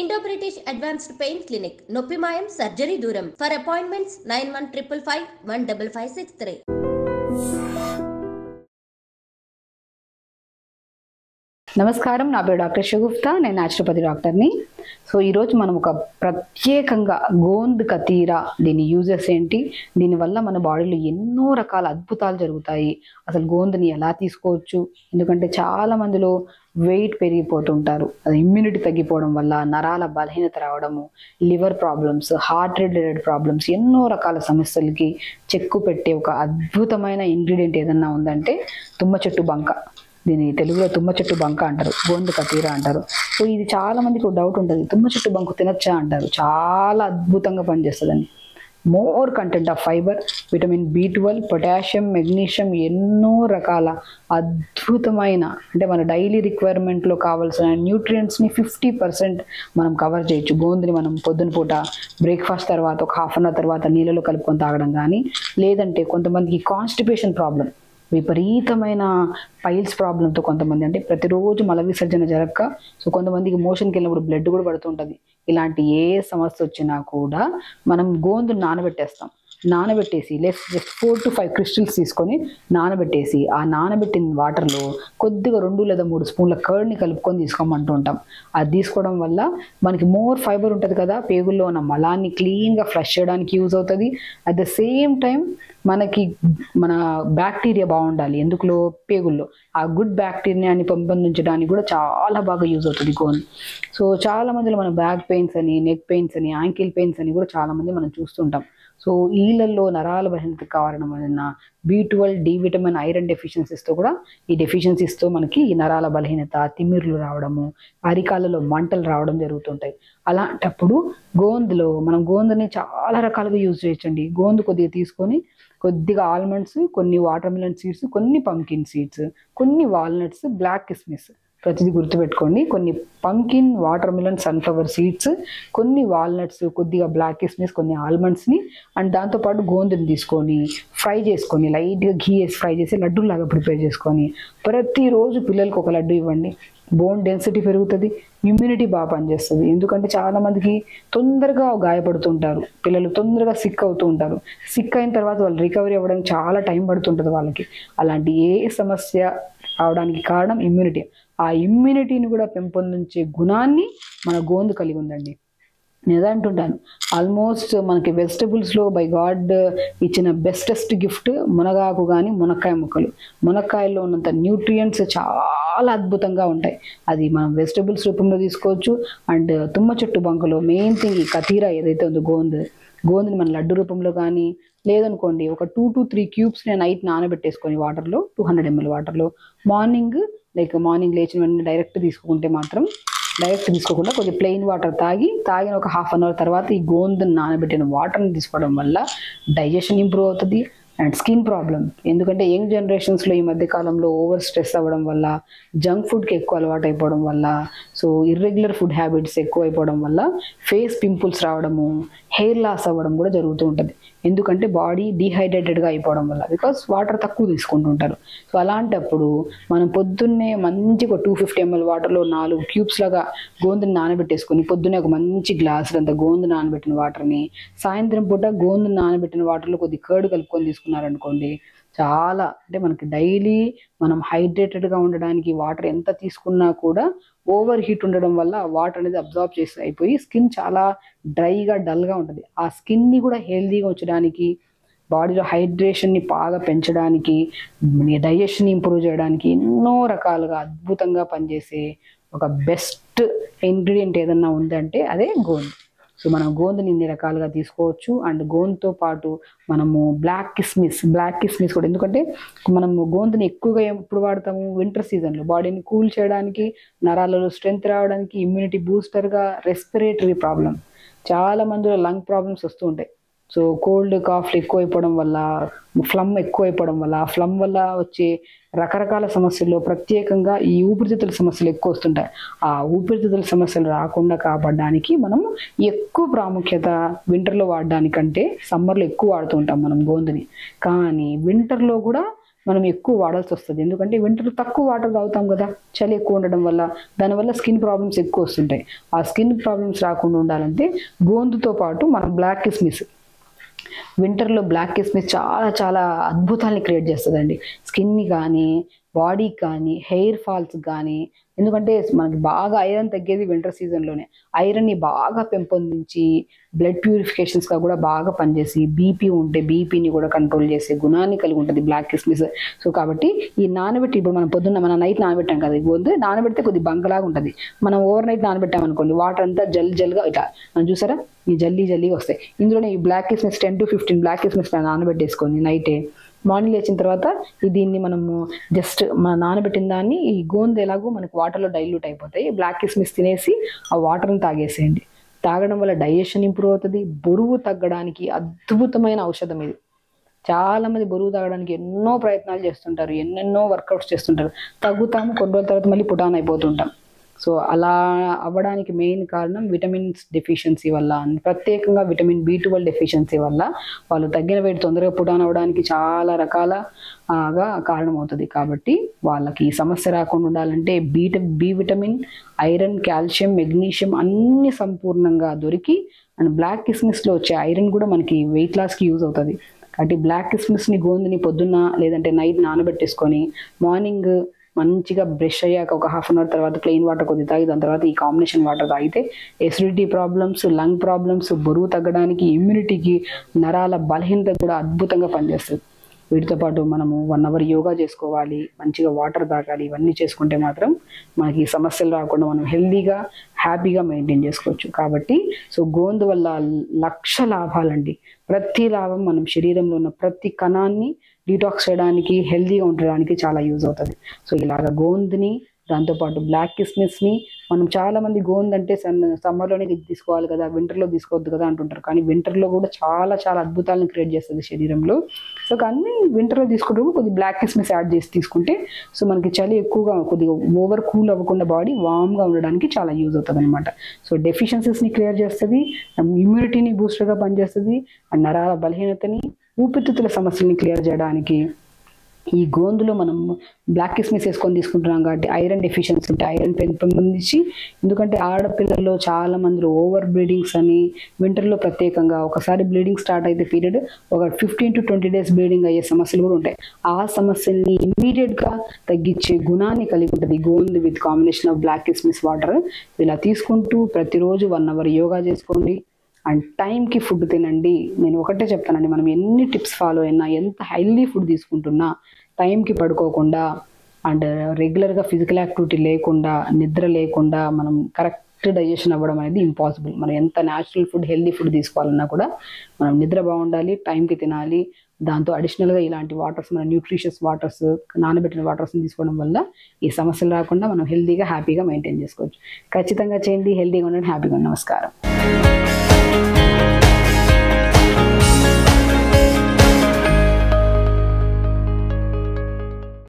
Indo-British Advanced Pain Clinic, Noppimayam Surgery Duram. For appointments 9155 15563. నమస్కారం, నా పేరు డాక్టర్ షగుప్తా. నేను న్యాచురోపతి డాక్టర్ని. సో ఈరోజు మనం ఒక ప్రత్యేకంగా గోంద్ కతీరా, దీని యూజెస్ ఏంటి, దీనివల్ల మన బాడీలో ఎన్నో రకాల అద్భుతాలు జరుగుతాయి, అసలు గోంద్ని ఎలా తీసుకోవచ్చు. ఎందుకంటే చాలా మందిలో వెయిట్ పెరిగిపోతుంటారు, అది ఇమ్యూనిటీ తగ్గిపోవడం వల్ల నరాల బలహీనత రావడము, liver problems, heart related problems, ఎన్నో రకాల సమస్యలకి చెక్కు పెట్టే ఒక అద్భుతమైన ఇంగ్రీడియంట్ ఏదన్నా ఉందంటే తుమ్మ చెట్టు బంక. దీని తెలుగులో తుమ్మ చెట్టు బంక అంటారు, గోంద్ కతీరా అంటారు. సో ఇది చాలా మందికి డౌట్ ఉంటుంది, తుమ్మ చెట్టు బంకు తినచ్చా అంటారు. చాలా అద్భుతంగా పనిచేస్తుందండి. More content of fibre, vitamin B12, potassium, magnesium, ఎన్నో రకాల అద్భుతమైన, అంటే మన డైలీ రిక్వైర్మెంట్లో కావాల్సిన న్యూట్రియంట్స్ని 50% మనం కవర్ చేయొచ్చు. గోంద్ని మనం పొద్దున పూట బ్రేక్ఫాస్ట్ తర్వాత ఒక హాఫ్ అన్ అవర్ తర్వాత నీళ్ళలో కలుపుకొని తాగడం కానీ, లేదంటే కొంతమందికి కాన్స్టిపేషన్ ప్రాబ్లం, విపరీతమైన పైల్స్ ప్రాబ్లంతో కొంతమంది, అంటే ప్రతిరోజు మల విసర్జన జరగక, సో కొంతమందికి మోషన్కి వెళ్ళినప్పుడు బ్లడ్ కూడా పడుతుంటుంది. ఇలాంటి ఏ సమస్య వచ్చినా కూడా మనం గోందు నానబెట్టేస్తాం. నానబెట్టేసి జస్ట్ 4 to 5 క్రిస్టల్స్ తీసుకొని నానబెట్టేసి, ఆ నానబెట్టిన వాటర్లో కొద్దిగా 2 లేదా 3 స్పూన్ల కర్డ్ని కలుపుకొని తీసుకోమంటూ ఉంటాం. అది తీసుకోవడం వల్ల మనకి మోర్ ఫైబర్ ఉంటుంది కదా, పేగుల్లో ఉన్న మలాన్ని క్లీన్గా ఫ్లష్ చేయడానికి యూజ్ అవుతుంది. అట్ ద సేమ్ టైం మనకి మన బ్యాక్టీరియా బాగుండాలి ఎందుకులో, పేగుల్లో ఆ గుడ్ బ్యాక్టీరియాని పెంపొందించడానికి కూడా చాలా బాగా యూజ్ అవుతుంది గోంద్. సో చాలా మందిలో మన బ్యాక్ పెయిన్స్ అని, నెక్ పెయిన్స్ అని, యాంకిల్ పెయిన్స్ అని కూడా చాలా మంది మనం చూస్తుంటాం. సో ఈళ్ళల్లో నరాల బలహీనతకు కారణమైన B12, D విటమిన్, ఐరన్ డెఫిషియన్సీస్తో కూడా, ఈ డెఫిషియన్సీస్తో మనకి ఈ నరాల బలహీనత, తిమ్మిర్లు రావడము, అరికాళ్ళలో మంటలు రావడం జరుగుతుంటాయి. అలాంటప్పుడు గోంద్లో మనం గోంద్ని చాలా రకాలుగా యూజ్ చేయొచ్చండి. గోంద్ కొద్దిగా తీసుకొని కొద్దిగా ఆల్మండ్స్, కొన్ని వాటర్ మిలన్ సీడ్స్, కొన్ని పంకిన్ సీడ్స్, కొన్ని వాల్నట్స్, బ్లాక్ కిస్మిస్, ప్రతిదీ గుర్తుపెట్టుకోండి. కొన్ని pumpkin, water melon, sunflower seeds, కొన్ని వాల్నట్స్, కొద్దిగా బ్లాక్ కిస్మిస్, కొన్ని ఆల్మండ్స్ని, అండ్ దాంతోపాటు గోందుని తీసుకొని ఫ్రై చేసుకొని, లైట్గా ఘీ వేసి ఫ్రై చేసి లడ్డూలాగా ప్రిపేర్ చేసుకొని ప్రతిరోజు పిల్లలకు ఒక లడ్డు ఇవ్వండి. బోన్ డెన్సిటీ పెరుగుతుంది, ఇమ్యూనిటీ బాగా పనిచేస్తుంది. ఎందుకంటే చాలామందికి తొందరగా గాయపడుతుంటారు, పిల్లలు తొందరగా సిక్ అవుతూ ఉంటారు. సిక్ అయిన తర్వాత వాళ్ళు రికవరీ అవ్వడానికి చాలా టైం పడుతుంటుంది వాళ్ళకి. అలాంటి ఏ సమస్య రావడానికి కారణం ఇమ్యూనిటీ. ఆ ఇమ్యూనిటీని కూడా పెంపొందించే గుణాన్ని మన గోంద్ కలిగి ఉందండి. నేను అంటుంటాను, ఆల్మోస్ట్ మనకి వెజిటబుల్స్లో బై గాడ్ ఇచ్చిన బెస్టెస్ట్ గిఫ్ట్ మునగాకు కానీ మునక్కాయ ముక్కలు. మునక్కాయల్లో ఉన్నంత న్యూట్రియంట్స్ చాలా అద్భుతంగా ఉంటాయి. అది మనం వెజిటబుల్స్ రూపంలో తీసుకోవచ్చు. అండ్ తుమ్మ చెట్టు బంకలో మెయిన్ థింగ్ ఈ కతీరా ఏదైతే ఉందో గోంద్ని మన లడ్డు రూపంలో కానీ, లేదనుకోండి ఒక 2 to 3 క్యూబ్స్ నేను నైట్ నానబెట్టేసుకొని వాటర్లో, 200 ml వాటర్లో, మార్నింగ్ లేచిన వెంటనే డైరెక్ట్ తీసుకోకుండా కొద్దిగా ప్లెయిన్ వాటర్ తాగిన ఒక హాఫ్ అన్ అవర్ తర్వాత ఈ గోంద్ని నానబెట్టిన వాటర్ని తీసుకోవడం వల్ల డైజెషన్ ఇంప్రూవ్ అవుతుంది. అండ్ స్కిన్ ప్రాబ్లం, ఎందుకంటే యంగ్ జనరేషన్స్లో ఈ మధ్య కాలంలో ఓవర్ స్ట్రెస్ అవ్వడం వల్ల, జంక్ ఫుడ్కి ఎక్కువ అలవాటు అయిపోవడం వల్ల, సో ఇర్రెగ్యులర్ ఫుడ్ హ్యాబిట్స్ ఎక్కువ అయిపోవడం వల్ల ఫేస్ పింపుల్స్ రావడము, హెయిర్ లాస్ అవ్వడం కూడా జరుగుతూ ఉంటుంది. ఎందుకంటే బాడీ డీహైడ్రేటెడ్గా అయిపోవడం వల్ల, బికాస్ వాటర్ తక్కువ తీసుకుంటుంటారు. సో అలాంటప్పుడు మనం పొద్దున్నే మంచిగా 250 ml వాటర్లో 4 క్యూబ్స్ లాగా గోందుని నానబెట్టేసుకొని, పొద్దున్నే ఒక మంచి గ్లాసులంత గోందు నానబెట్టిన వాటర్ని, సాయంత్రం పూట గోందు నానబెట్టిన వాటర్లో కొద్ది కర్డ్ కలుపుకొని తీసుకున్నారనుకోండి, చాలా, అంటే మనకి డైలీ మనం హైడ్రేటెడ్గా ఉండడానికి వాటర్ ఎంత తీసుకున్నా కూడా ఓవర్ హీట్ ఉండడం వల్ల వాటర్ అనేది అబ్జార్బ్ చేసి అయిపోయి స్కిన్ చాలా డ్రైగా, డల్గా ఉంటుంది. ఆ స్కిన్ని కూడా హెల్దీగా ఉంచడానికి, బాడీలో హైడ్రేషన్ని బాగా పెంచడానికి, డైజెషన్ ఇంప్రూవ్ చేయడానికి ఎన్నో రకాలుగా అద్భుతంగా పనిచేసే ఒక బెస్ట్ ఇంగ్రీడియంట్ ఏదన్నా ఉందంటే అదే గోంద్. సో మనం గోంద్ని ఇన్ని రకాలుగా తీసుకోవచ్చు. అండ్ గోంద్తో పాటు మనము బ్లాక్ కిస్మిస్ కూడా, ఎందుకంటే మనము గోంద్ని ఎక్కువగా ఎప్పుడు వాడతాము, వింటర్ సీజన్లో బాడీని కూల్ చేయడానికి, నరాలలో స్ట్రెంగ్త్ రావడానికి, ఇమ్యూనిటీ బూస్టర్గా, రెస్పిరేటరీ ప్రాబ్లం, చాలా మందిలో లంగ్ ప్రాబ్లమ్స్ వస్తూ ఉంటాయి. సో కోల్డ్, కాఫ్లు ఎక్కువైపోవడం వల్ల, ఫ్లమ్ ఎక్కువైపోవడం వల్ల, ఆ ఫ్లమ్ వల్ల వచ్చే రకరకాల సమస్యల్లో ప్రత్యేకంగా ఈ ఊపిరితిత్తుల సమస్యలు ఎక్కువ వస్తుంటాయి. ఆ ఊపిరితిత్తుల సమస్యలు రాకుండా కాపాడడానికి మనం ఎక్కువ ప్రాముఖ్యత వింటర్లో వాడడానికంటే సమ్మర్లో ఎక్కువ వాడుతూ ఉంటాం మనం గోందుని. కానీ వింటర్లో కూడా మనం ఎక్కువ వాడాల్సి వస్తుంది. ఎందుకంటే వింటర్ తక్కువ వాటర్ తాగుతాం కదా, చలి ఎక్కువ ఉండడం వల్ల. దానివల్ల స్కిన్ ప్రాబ్లమ్స్ ఎక్కువ వస్తుంటాయి. ఆ స్కిన్ ప్రాబ్లమ్స్ రాకుండా ఉండాలంటే గోందుతో పాటు మనం బ్లాక్ కిస్మిస్, వింటర్లో బ్లాక్ కిస్మిస్ చాలా చాలా అద్భుతాన్ని క్రియేట్ చేస్తుందండి. స్కిన్ని కానీ, బాడీకి కానీ, హెయిర్ ఫాల్స్ కానీ. ఎందుకంటే మనకి బాగా ఐరన్ తగ్గేది వింటర్ సీజన్లోనే. ఐరన్ని బాగా పెంపొందించి బ్లడ్ ప్యూరిఫికేషన్స్గా కూడా బాగా పనిచేసి, బీపీ ఉంటే బీపీని కూడా కంట్రోల్ చేసే గుణాన్ని కలిగి ఉంటుంది బ్లాక్ కిస్మిస్. సో కాబట్టి ఈ నానబెట్టి, ఇప్పుడు మనం పొద్దున్న మనం నైట్ నానబెట్టాం కదా, గోందు నానబెడితే కొద్ది బంకలాగా ఉంటుంది. మనం ఓవర్ నైట్ నానబెట్టాం అనుకోండి, వాటర్ అంతా జల్గా ఇట్లా మనం చూసారా ఈ జల్లీగా వస్తాయి. ఇందులోనే ఈ బ్లాక్ కిస్మిస్ 10 to 15 బ్లాక్ కిస్మిస్ నానబెట్టేసుకొని నైటే మార్నింగ్ లేచిన తర్వాత దీన్ని మనము జస్ట్ మన నానబెట్టిన దాన్ని ఈ గోందు ఎలాగో మనకు వాటర్లో డైల్యూట్ అయిపోతాయి. బ్లాక్ కిస్మిస్ తినేసి ఆ వాటర్ని తాగేసేయండి. తాగడం వల్ల డైజెషన్ ఇంప్రూవ్ అవుతుంది. బరువు తగ్గడానికి అద్భుతమైన ఔషధం ఇది. చాలా మంది బరువు తగ్గడానికి ఎన్నో ప్రయత్నాలు చేస్తుంటారు, ఎన్నెన్నో వర్కౌట్స్ చేస్తుంటారు, తగ్గుతాము, కొన్ని రోజుల తర్వాత మళ్ళీ పుటాన్ అయిపోతుంటాం. సో అలా అవ్వడానికి మెయిన్ కారణం విటమిన్స్ డెఫిషియన్సీ వల్ల, ప్రత్యేకంగా విటమిన్ B12 డెఫిషియన్సీ వల్ల వాళ్ళు తగ్గిన వెయిట్ తొందరగా పుటాన్ అవ్వడానికి చాలా రకాలగా కారణమవుతుంది. కాబట్టి వాళ్ళకి ఈ సమస్య రాకుండా ఉండాలంటే B vitamin, iron, calcium, magnesium అన్ని సంపూర్ణంగా దొరికి, అండ్ బ్లాక్ కిస్మిస్లో వచ్చే ఐరన్ కూడా మనకి వెయిట్ లాస్కి యూజ్ అవుతుంది. కాబట్టి బ్లాక్ కిస్మిస్ని, గోందుని పొద్దున్న లేదంటే నైట్ నానబెట్టేసుకొని మార్నింగ్ మంచిగా బ్రష్ అయ్యాక ఒక హాఫ్ అన్ అవర్ తర్వాత ప్లెయిన్ వాటర్ కొద్దిగా తాగి దాని తర్వాత ఈ కాంబినేషన్ వాటర్ తాగితే ఎసిడిటీ ప్రాబ్లమ్స్, లంగ్ ప్రాబ్లమ్స్, బరువు తగ్గడానికి, ఇమ్యూనిటీకి, నరాల బలహీనత కూడా అద్భుతంగా పనిచేస్తుంది. వీటితో పాటు మనము 1 hour యోగా చేసుకోవాలి, మంచిగా వాటర్ తాగాలి. ఇవన్నీ చేసుకుంటే మాత్రం మనకి సమస్యలు రాకుండా మనం హెల్దీగా, హ్యాపీగా మెయింటైన్ చేసుకోవచ్చు. కాబట్టి సో గోందు వల్ల లక్ష లాభాలండి. ప్రతి లాభం మనం శరీరంలో ఉన్న ప్రతి కణాన్ని డీటాక్స్ చేయడానికి, హెల్దీగా ఉండడానికి చాలా యూజ్ అవుతుంది. సో ఇలాగ గోందుని, దాంతోపాటు బ్లాక్ కిస్మిస్ని మనం చాలా మంది గోందు అంటే సమ్మర్లోనే తీసుకోవాలి కదా, వింటర్లో తీసుకోవద్దు కదా అంటుంటారు. కానీ వింటర్లో కూడా చాలా చాలా అద్భుతాలను క్రియేట్ చేస్తుంది శరీరంలో. సో కానీ వింటర్లో తీసుకుంటే కొద్దిగా బ్లాక్ కిస్మిస్ యాడ్ చేసి తీసుకుంటే సో మనకి చలి ఎక్కువగా కొద్దిగా ఓవర్ కూల్ అవ్వకుండా బాడీ వామ్గా ఉండడానికి చాలా యూజ్ అవుతుంది అనమాట. సో డెఫిషియన్సీస్ని క్లియర్ చేస్తుంది, ఇమ్యూనిటీని బూస్టర్గా పనిచేస్తుంది, అండ్ నరాల బలహీనతని, ఊపిరితిత్తుల సమస్యల్ని క్లియర్ చేయడానికి ఈ గోందులో మనం బ్లాక్ కిస్మిస్ వేసుకొని తీసుకుంటున్నాం కాబట్టి ఐరన్ డెఫిషియన్సీ ఉంటే ఐరన్ పెంపొందించి, ఎందుకంటే ఆడపిల్లల్లో చాలా మంది ఓవర్ బ్లీడింగ్స్ అని, వింటర్లో ప్రత్యేకంగా ఒకసారి బ్లీడింగ్ స్టార్ట్ అయితే పీరియడ్ ఒక 15 to 20 days బ్లీడింగ్ అయ్యే సమస్యలు కూడా ఉంటాయి. ఆ సమస్యల్ని ఇమ్మీడియట్గా తగ్గించే గుణాన్ని కలిగి ఉంటుంది గోందు విత్ కాంబినేషన్ ఆఫ్ బ్లాక్ కిస్మిస్ వాటర్. ఇలా తీసుకుంటూ ప్రతిరోజు 1 hour యోగా చేసుకోండి అండ్ టైంకి ఫుడ్ తినండి. నేను ఒకటే చెప్తానండి, మనం ఎన్ని టిప్స్ ఫాలో అయినా, ఎంత హెల్దీ ఫుడ్ తీసుకుంటున్నా, టైంకి పడుకోకుండా అండ్ రెగ్యులర్గా ఫిజికల్ యాక్టివిటీ లేకుండా, నిద్ర లేకుండా మనం కరెక్ట్ డైజెషన్ అవ్వడం అనేది ఇంపాసిబుల్. మనం ఎంత న్యాచురల్ ఫుడ్, హెల్దీ ఫుడ్ తీసుకోవాలన్నా కూడా మనం నిద్ర బాగుండాలి, టైంకి తినాలి. దాంతో అడిషనల్గా ఇలాంటి వాటర్స్, మన న్యూట్రిషియస్ వాటర్స్, నానబెట్టిన వాటర్స్ని తీసుకోవడం వల్ల ఈ సమస్యలు రాకుండా మనం హెల్దీగా, హ్యాపీగా మెయింటైన్ చేసుకోవచ్చు. ఖచ్చితంగా చేయండి. హెల్దీగా ఉండండి, హ్యాపీగా ఉండండి. నమస్కారం.